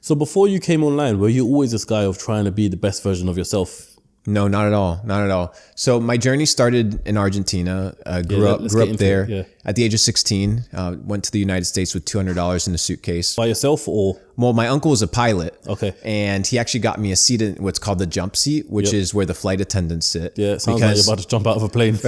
So before you came online, were you always this guy of trying to be the best version of yourself? No, not at all. Not at all. So my journey started in Argentina. Grew up there at the age of 16. Went to the United States with $200 in a suitcase. By yourself or? Well, my uncle was a pilot. Okay. And he actually got me a seat in what's called the jump seat, which is where the flight attendants sit. Yeah, it sounds like you're about to jump out of a plane.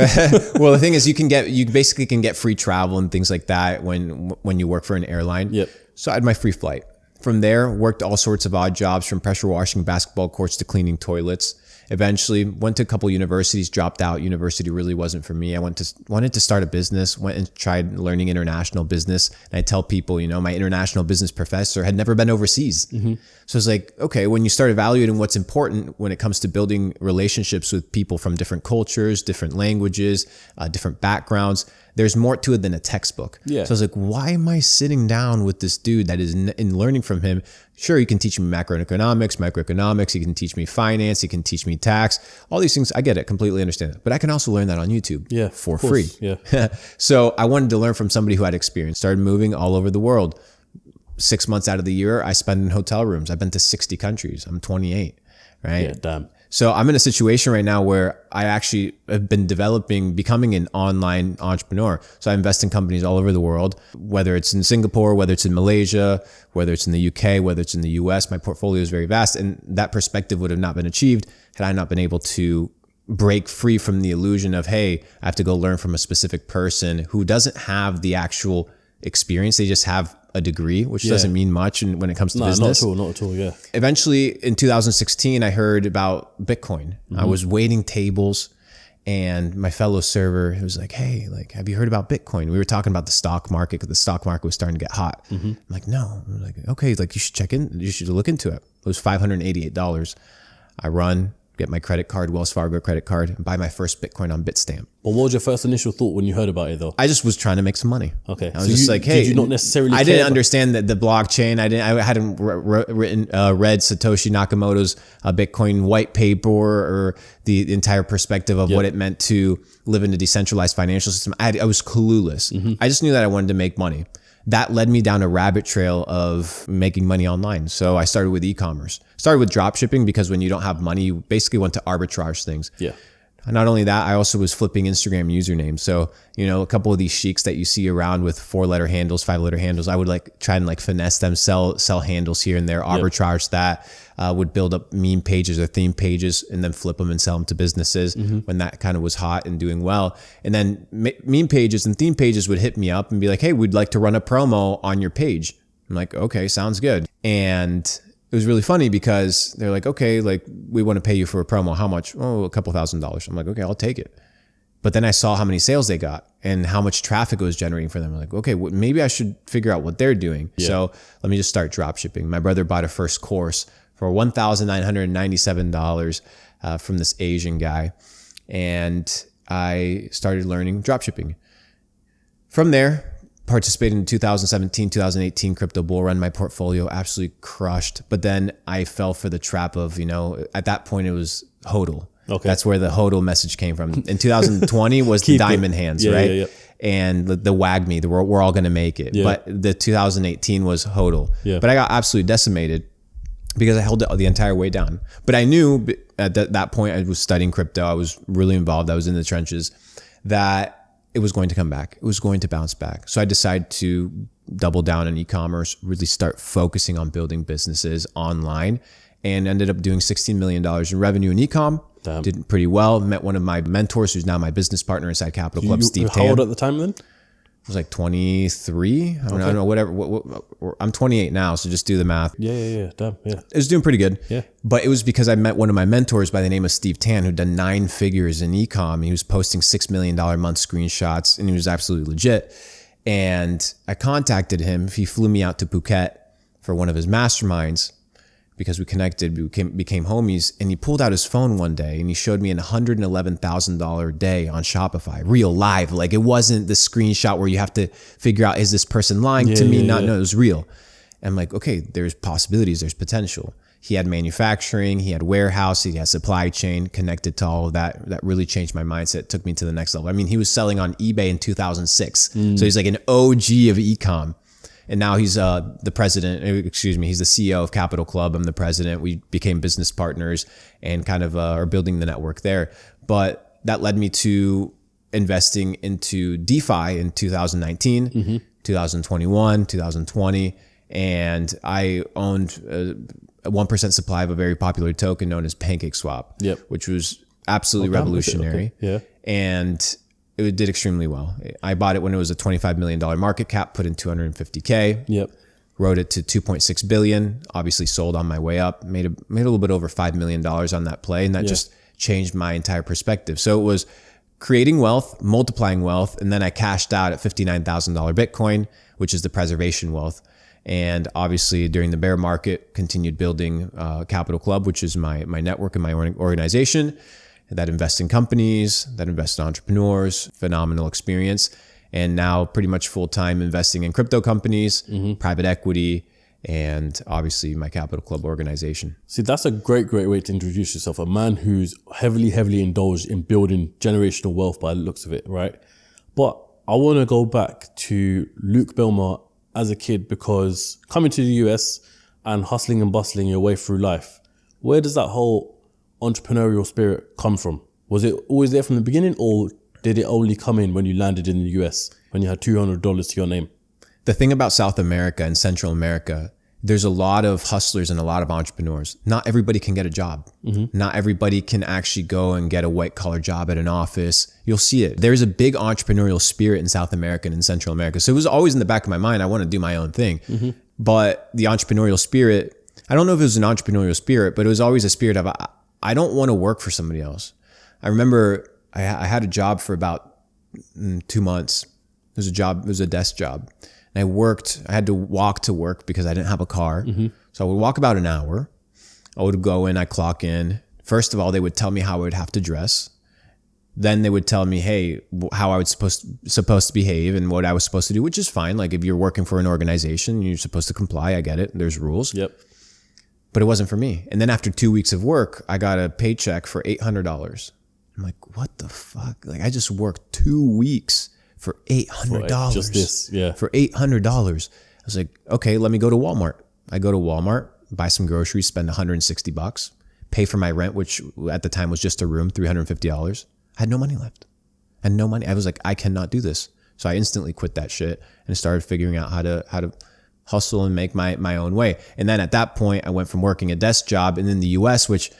Well, the thing is, you basically can get free travel and things like that when you work for an airline. Yep. So I had my free flight. From there, worked all sorts of odd jobs, from pressure washing basketball courts to cleaning toilets. Eventually went to a couple universities, dropped out. University really wasn't for me. I wanted to start a business, went and tried learning international business. And I tell people, my international business professor had never been overseas. Mm-hmm. So it's like, okay, when you start evaluating what's important when it comes to building relationships with people from different cultures, different languages, different backgrounds, there's more to it than a textbook. Yeah. So I was like, why am I sitting down with this dude that is in learning from him? Sure, he can teach me macroeconomics, microeconomics. He can teach me finance. He can teach me tax. All these things, I get it, completely understand it. But I can also learn that on YouTube for free. Yeah. So I wanted to learn from somebody who had experience. Started moving all over the world. 6 months out of the year, I spend in hotel rooms. I've been to 60 countries. I'm 28, right? Yeah, damn. So I'm in a situation right now where I actually have been becoming an online entrepreneur. So I invest in companies all over the world, whether it's in Singapore, whether it's in Malaysia, whether it's in the UK, whether it's in the US. My portfolio is very vast, and that perspective would have not been achieved had I not been able to break free from the illusion of, hey, I have to go learn from a specific person who doesn't have the actual experience. They just have a degree, which doesn't mean much when it comes to business. Not at all, yeah. Eventually, in 2016, I heard about Bitcoin. Mm-hmm. I was waiting tables, and my fellow server was like, hey, have you heard about Bitcoin? We were talking about the stock market because the stock market was starting to get hot. Mm-hmm. I'm like, no. I'm like, okay, you should look into it. It was $588. I get my credit card, Wells Fargo credit card, and buy my first Bitcoin on Bitstamp. Well, what was your first initial thought when you heard about it, though? I just was trying to make some money. Okay. I was just like, hey, did you not necessarily I didn't understand that the blockchain. I hadn't read Satoshi Nakamoto's Bitcoin white paper or the entire perspective of what it meant to live in a decentralized financial system. I was clueless. Mm-hmm. I just knew that I wanted to make money. That led me down a rabbit trail of making money online. So I started with e-commerce. Started with drop shipping because when you don't have money, you basically want to arbitrage things. Yeah. Not only that, I also was flipping Instagram usernames. So, a couple of these sheiks that you see around with 4-letter handles, 5-letter handles, I would try and finesse them, sell handles here and there, arbitrage that, would build up meme pages or theme pages and then flip them and sell them to businesses when that kind of was hot and doing well. And then meme pages and theme pages would hit me up and be like, hey, we'd like to run a promo on your page. I'm like, okay, sounds good. And it was really funny because they're like, okay, we want to pay you for a promo. How much? Oh, a couple $1,000s. I'm like, okay, I'll take it. But then I saw how many sales they got and how much traffic it was generating for them. I'm like, okay, maybe I should figure out what they're doing. Yeah. So let me just start drop shipping. My brother bought a first course for $1,997 from this Asian guy. And I started learning drop shipping. From there, participated in 2017, 2018 crypto bull run. My portfolio absolutely crushed. But then I fell for the trap of, at that point it was HODL. Okay. That's where the HODL message came from. In 2020 was the diamond hands, right? Yeah. And the WAGMI, we're all going to make it. Yeah. But the 2018 was HODL. Yeah. But I got absolutely decimated because I held it the entire way down. But I knew at that point I was studying crypto. I was really involved. I was in the trenches that it was going to come back. It was going to bounce back. So I decided to double down on e-commerce, really start focusing on building businesses online, and ended up doing $16 million in revenue in ecom. Damn. Did pretty well. Met one of my mentors who's now my business partner inside Capital Club, Steve Tan. How old at the time then? I was 23. I don't know, whatever. I'm 28 now, so just do the math. Yeah. Damn, yeah. It was doing pretty good. Yeah. But it was because I met one of my mentors by the name of Steve Tan, who'd done 9 figures in ecom. He was posting $6 million a month screenshots, and he was absolutely legit. And I contacted him. He flew me out to Phuket for one of his masterminds because we connected, we became homies. And he pulled out his phone one day and he showed me an $111,000 day on Shopify, real live. It wasn't the screenshot where you have to figure out, is this person lying to me? No, it was real. And I'm like, okay, there's possibilities, there's potential. He had manufacturing, he had warehouse, he had supply chain connected to all of that. That really changed my mindset, took me to the next level. I mean, he was selling on eBay in 2006. So he's like an OG of ecom. And now he's the president, he's the CEO of Capital Club. I'm the president. We became business partners and kind of are building the network there. But that led me to investing into DeFi in 2019, 2021, 2020. And I owned a 1% supply of a very popular token known as PancakeSwap, which was absolutely revolutionary. Okay. And it did extremely well. I bought it when it was a $25 million market cap, put in $250K. Wrote it to 2.6 billion. Obviously sold on my way up. Made a little bit over $5 million on that play, and that just changed my entire perspective. So it was creating wealth, multiplying wealth, and then I cashed out at $59,000 Bitcoin, which is the preservation wealth. And obviously during the bear market, continued building Capital Club, which is my network and my organization that invest in companies, that invest in entrepreneurs, phenomenal experience. And now pretty much full-time investing in crypto companies, private equity, and obviously my Capital Club organization. See, that's a great way to introduce yourself. A man who's heavily indulged in building generational wealth by the looks of it, right? But I want to go back to Luke Belmar as a kid, because coming to the US and hustling and bustling your way through life, where does that whole entrepreneurial spirit come from? Was it always there from the beginning, or did it only come in when you landed in the US, when you had $200 to your name? The thing about South America and Central America, there's a lot of hustlers and a lot of entrepreneurs. Not everybody can get a job. Not everybody can actually go and get a white collar job at an office. You'll see it. There's a big entrepreneurial spirit in South America and in Central America. So it was always in the back of my mind, I want to do my own thing. But the entrepreneurial spirit, I don't know if it was an entrepreneurial spirit, but it was always a spirit of, I don't want to work for somebody else. I remember I had a job for about 2 months. It was a desk job. And I had to walk to work because I didn't have a car. So I would walk about an hour. I would go in, I'd clock in. First of all, they would tell me how I would have to dress. Then they would tell me, hey, how I was supposed to behave and what I was supposed to do, which is fine. Like if you're working for an organization, you're supposed to comply. I get it. There's rules. But it wasn't for me. And then after 2 weeks of work, I got a paycheck for $800. I'm like, what the fuck? Like I just worked 2 weeks for $800. Just this, For $800. I was like, okay, let me go to Walmart. I go to Walmart, buy some groceries, spend $160, pay for my rent, which at the time was just a room, $350. I had no money left. I had no money. I was like, I cannot do this. So I instantly quit that shit and started figuring out how to hustle and make my own way. And then at that point, I went from working a desk job, and in the US, which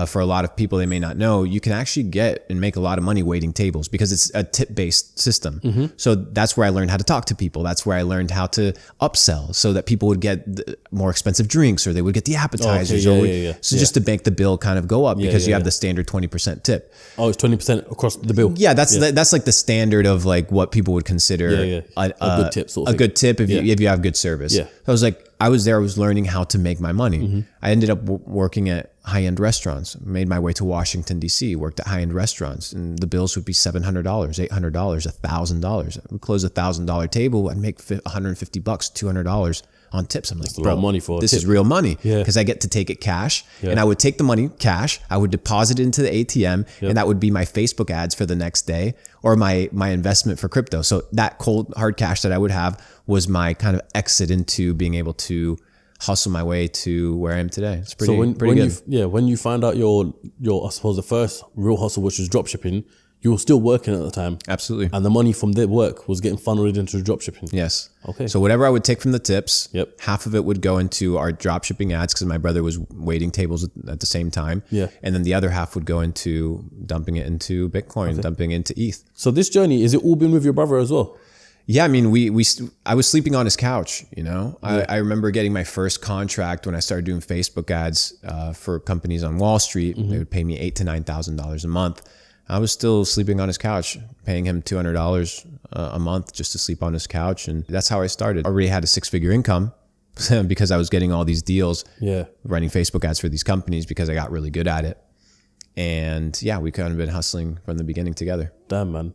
for a lot of people, they may not know, you can actually get and make a lot of money waiting tables because it's a tip-based system. So that's where I learned how to talk to people. That's where I learned how to upsell so that people would get more expensive drinks, or they would get the appetizers. So just to make the bill kind of go up because you have the standard 20% tip. Oh, it's 20% across the bill. Yeah, that's like the standard of like what people would consider a good tip sort of a good tip if you have good service. So I was like, I was learning how to make my money. I ended up working at high-end restaurants, made my way to Washington, D.C., worked at high-end restaurants, and the bills would be $700, $800, $1,000. I would close a $1,000 table, I'd make $150, $200 on tips. I'm like, that's a lot of money for this is real money because I get to take it cash. And I would take the money cash, I would deposit it into the ATM, and that would be my Facebook ads for the next day or my investment for crypto. So that cold hard cash that I would have was my kind of exit into being able to hustle my way to where I am today. It's pretty good. When you find out your I suppose the first real hustle, which was dropshipping, you were still working at the time. Absolutely. And the money from the work was getting funneled into dropshipping. Yes. Okay. So whatever I would take from the tips, half of it would go into our dropshipping ads because my brother was waiting tables at the same time. And then the other half would go into dumping it into Bitcoin, dumping it into ETH. So this journey, is it all been with your brother as well? Yeah, I mean, I was sleeping on his couch, you know. I remember getting my first contract when I started doing Facebook ads for companies on Wall Street. They would pay me $8,000 to $9,000 a month. I was still sleeping on his couch, paying him $200 a month just to sleep on his couch. And that's how I started. I already had a 6-figure income because I was getting all these deals, running Facebook ads for these companies because I got really good at it. And yeah, we kind of been hustling from the beginning together. Damn, man.